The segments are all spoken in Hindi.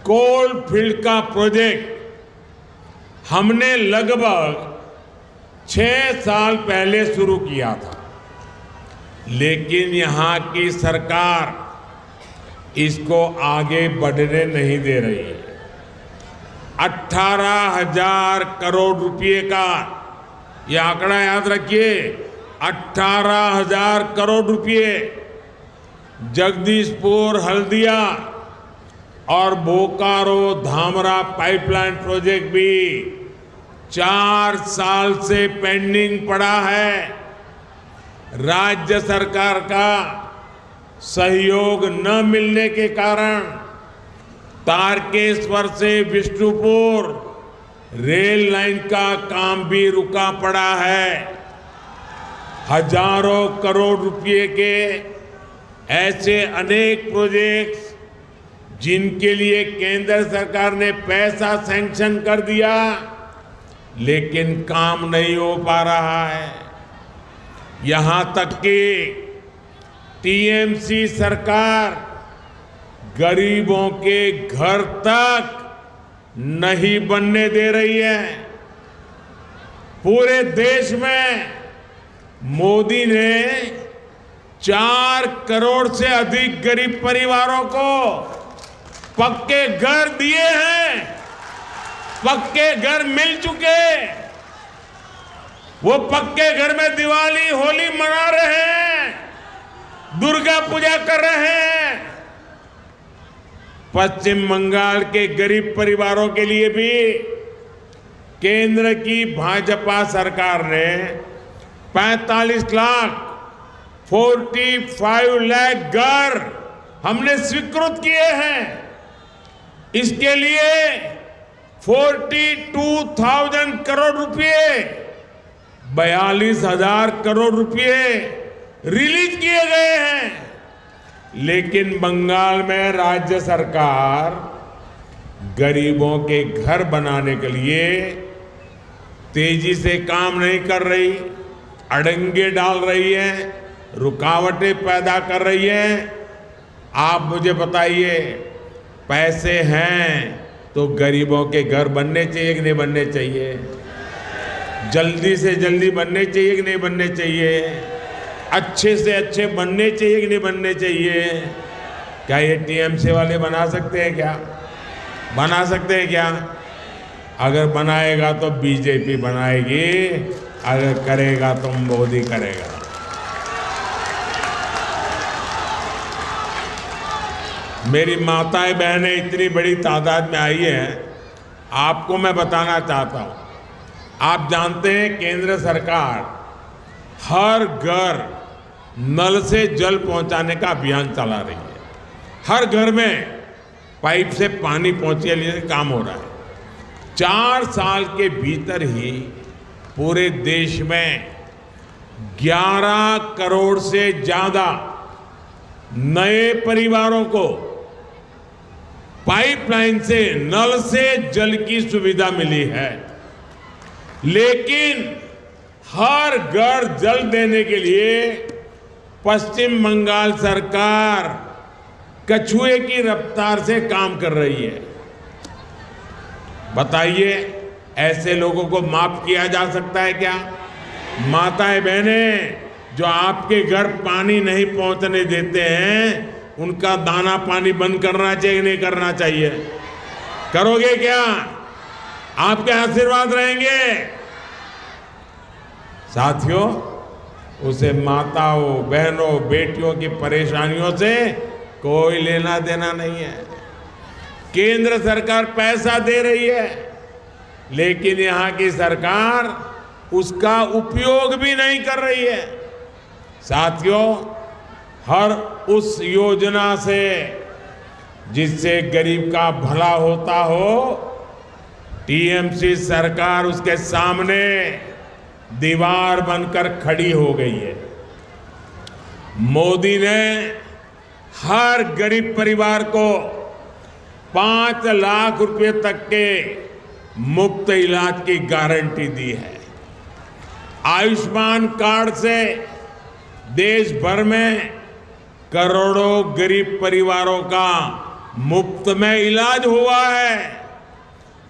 कोल फील्ड का प्रोजेक्ट हमने लगभग 6 साल पहले शुरू किया था, लेकिन यहां की सरकार इसको आगे बढ़ने नहीं दे रही है। 18,000 करोड़ रुपए का यह आंकड़ा याद रखिए, 18,000 करोड़ रुपए जगदीशपुर हल्दिया और बोकारो धामरा पाइपलाइन प्रोजेक्ट भी 4 साल से पेंडिंग पड़ा है। राज्य सरकार का सहयोग न मिलने के कारण तारकेश्वर से विष्णुपुर रेल लाइन का काम भी रुका पड़ा है। हजारों करोड़ रुपए के ऐसे अनेक प्रोजेक्ट्स जिनके लिए केंद्र सरकार ने पैसा सैंक्शन कर दिया, लेकिन काम नहीं हो पा रहा है। यहां तक कि टीएमसी सरकार गरीबों के घर तक नहीं बनने दे रही है। पूरे देश में मोदी ने 4 करोड़ से अधिक गरीब परिवारों को पक्के घर दिए हैं, पक्के घर मिल चुके। वो पक्के घर में दिवाली होली मना रहे हैं, दुर्गा पूजा कर रहे हैं। पश्चिम बंगाल के गरीब परिवारों के लिए भी केंद्र की भाजपा सरकार ने 45 लाख 45 लाख घर हमने स्वीकृत किए हैं। इसके लिए 42,000 करोड़ रुपए 42,000 करोड़ रुपए रिलीज किए गए हैं। लेकिन बंगाल में राज्य सरकार गरीबों के घर बनाने के लिए तेजी से काम नहीं कर रही, अड़ंगे डाल रही है, रुकावटें पैदा कर रही है। आप मुझे बताइए, पैसे हैं तो गरीबों के घर बनने चाहिए कि नहीं बनने चाहिए? जल्दी से जल्दी बनने चाहिए कि नहीं बनने चाहिए? अच्छे से अच्छे बनने चाहिए कि नहीं बनने चाहिए? क्या ये टीएमसी वाले बना सकते हैं क्या? बना सकते हैं क्या? अगर बनाएगा तो बीजेपी बनाएगी, अगर करेगा तो मोदी करेगा। मेरी माताएं बहनें इतनी बड़ी तादाद में आई हैं, आपको मैं बताना चाहता हूं। आप जानते हैं केंद्र सरकार हर घर नल से जल पहुंचाने का अभियान चला रही है। हर घर में पाइप से पानी पहुंचे लिए काम हो रहा है। 4 साल के भीतर ही पूरे देश में 11 करोड़ से ज्यादा नए परिवारों को पाइपलाइन से नल से जल की सुविधा मिली है। लेकिन हर घर जल देने के लिए पश्चिम बंगाल सरकार कछुए की रफ्तार से काम कर रही है। बताइए, ऐसे लोगों को माफ किया जा सकता है क्या? माताएं बहनें जो आपके घर पानी नहीं पहुंचने देते हैं, उनका दाना पानी बंद करना चाहिए नहीं करना चाहिए? करोगे क्या? आपके आशीर्वाद रहेंगे। साथियों, उसे माताओं बहनों बेटियों की परेशानियों से कोई लेना देना नहीं है। केंद्र सरकार पैसा दे रही है, लेकिन यहां की सरकार उसका उपयोग भी नहीं कर रही है। साथियों, हर उस योजना से जिससे गरीब का भला होता हो, टीएमसी सरकार उसके सामने दीवार बनकर खड़ी हो गई है। मोदी ने हर गरीब परिवार को 5 लाख रुपए तक के मुफ्त इलाज की गारंटी दी है। आयुष्मान कार्ड से देश भर में करोड़ों गरीब परिवारों का मुफ्त में इलाज हुआ है।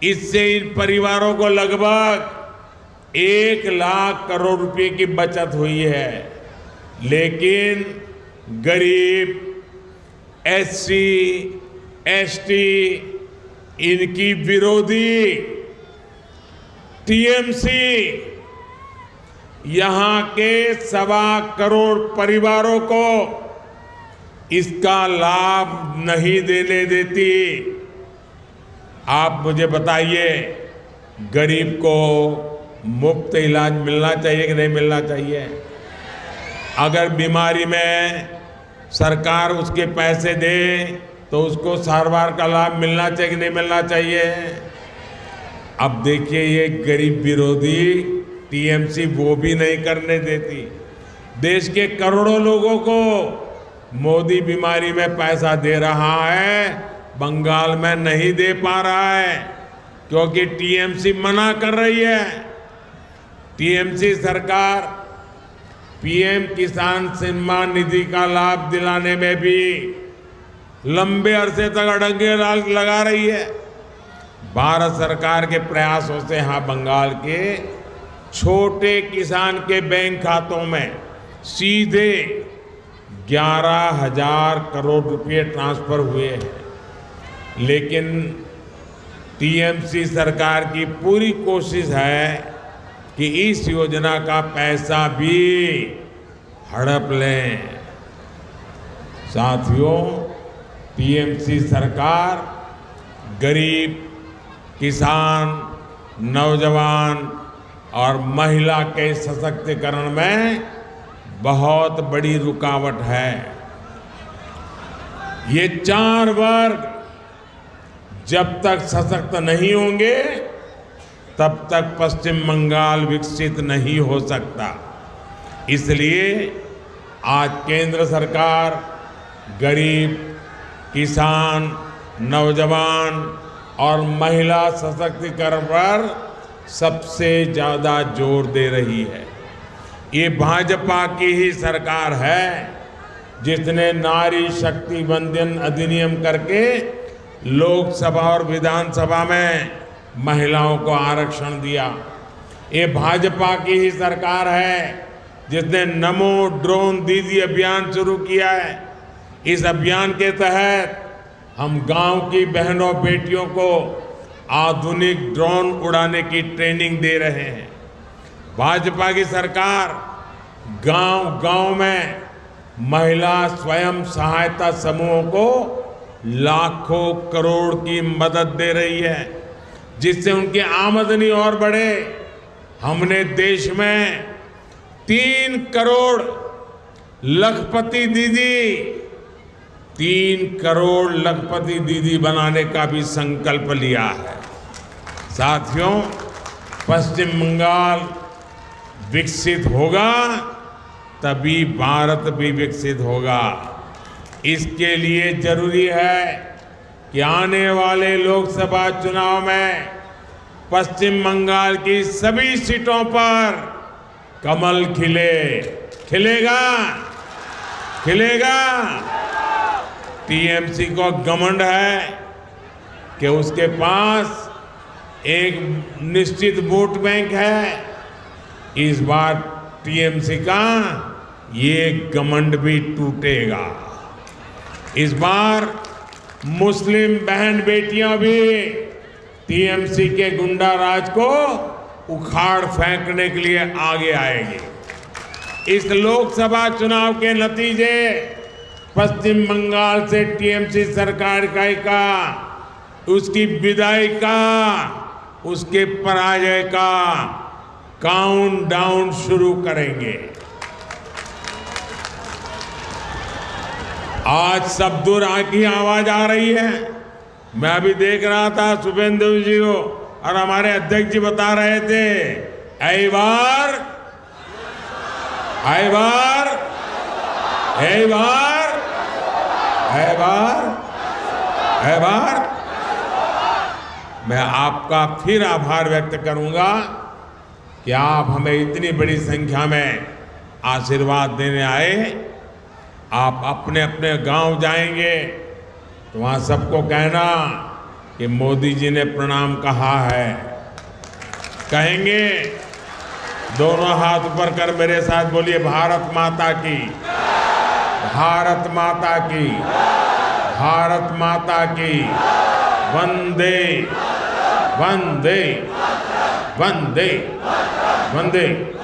इससे इन परिवारों को लगभग 1 लाख करोड़ रुपए की बचत हुई है। लेकिन गरीब, एससी, एसटी, इनकी विरोधी टीएमसी यहां के 1.25 करोड़ परिवारों को इसका लाभ नहीं देने देती। आप मुझे बताइए, गरीब को मुफ्त इलाज मिलना चाहिए कि नहीं मिलना चाहिए? अगर बीमारी में सरकार उसके पैसे दे तो उसको सारवार का लाभ मिलना चाहिए कि नहीं मिलना चाहिए? अब देखिए, ये गरीब विरोधी टीएमसी वो भी नहीं करने देती। देश के करोड़ों लोगों को मोदी बीमारी में पैसा दे रहा है, बंगाल में नहीं दे पा रहा है क्योंकि टीएमसी मना कर रही है। टीएमसी सरकार पीएम किसान सम्मान निधि का लाभ दिलाने में भी लंबे अरसे तक अड़ंगे लगा रही है। भारत सरकार के प्रयासों से यहां बंगाल के छोटे किसान के बैंक खातों में सीधे 11,000 करोड़ रुपए ट्रांसफर हुए हैं। लेकिन टीएमसी सरकार की पूरी कोशिश है कि इस योजना का पैसा भी हड़प लें। साथियों, टीएमसी सरकार गरीब, किसान, नौजवान और महिला के सशक्तिकरण में बहुत बड़ी रुकावट है। ये 4 वर्ग जब तक सशक्त नहीं होंगे तब तक पश्चिम बंगाल विकसित नहीं हो सकता। इसलिए आज केंद्र सरकार गरीब, किसान, नौजवान और महिला सशक्तिकरण पर सबसे ज्यादा जोर दे रही है। ये भाजपा की ही सरकार है जिसने नारी शक्ति वंदन अधिनियम करके लोकसभा और विधानसभा में महिलाओं को आरक्षण दिया। ये भाजपा की ही सरकार है जिसने नमो ड्रोन दीदी अभियान शुरू किया है। इस अभियान के तहत हम गांव की बहनों बेटियों को आधुनिक ड्रोन उड़ाने की ट्रेनिंग दे रहे हैं। भाजपा की सरकार गांव-गांव में महिला स्वयं सहायता समूहों को लाखों करोड़ की मदद दे रही है जिससे उनकी आमदनी और बढ़े। हमने देश में 3 करोड़ लखपति दीदी बनाने का भी संकल्प लिया है। साथियों, पश्चिम बंगाल विकसित होगा तभी भारत भी विकसित होगा। इसके लिए जरूरी है कि आने वाले लोकसभा चुनाव में पश्चिम बंगाल की सभी सीटों पर कमल खिलेगा। टीएमसी को घमंड है कि उसके पास एक निश्चित वोट बैंक है। इस बार टीएमसी का ये घमंड भी टूटेगा। इस बार मुस्लिम बहन बेटियां भी टीएमसी के गुंडा राज को उखाड़ फेंकने के लिए आगे आएगी। इस लोकसभा चुनाव के नतीजे पश्चिम बंगाल से टीएमसी सरकार का उसकी विदाई का, उसके पराजय का काउंटडाउन शुरू करेंगे। आज सब दूर की आवाज आ रही है। मैं अभी देख रहा था शुभेंदु जी को और हमारे अध्यक्ष जी बता रहे थे, ऐ बार मैं आपका फिर आभार व्यक्त करूंगा कि आप हमें इतनी बड़ी संख्या में आशीर्वाद देने आए। आप अपने अपने गांव जाएंगे तो वहां सबको कहना कि मोदी जी ने प्रणाम कहा है। कहेंगे? दोनों हाथ ऊपर कर मेरे साथ बोलिए, भारत माता की, भारत माता की, भारत माता की, वंदे वंदे वंदे वंदे।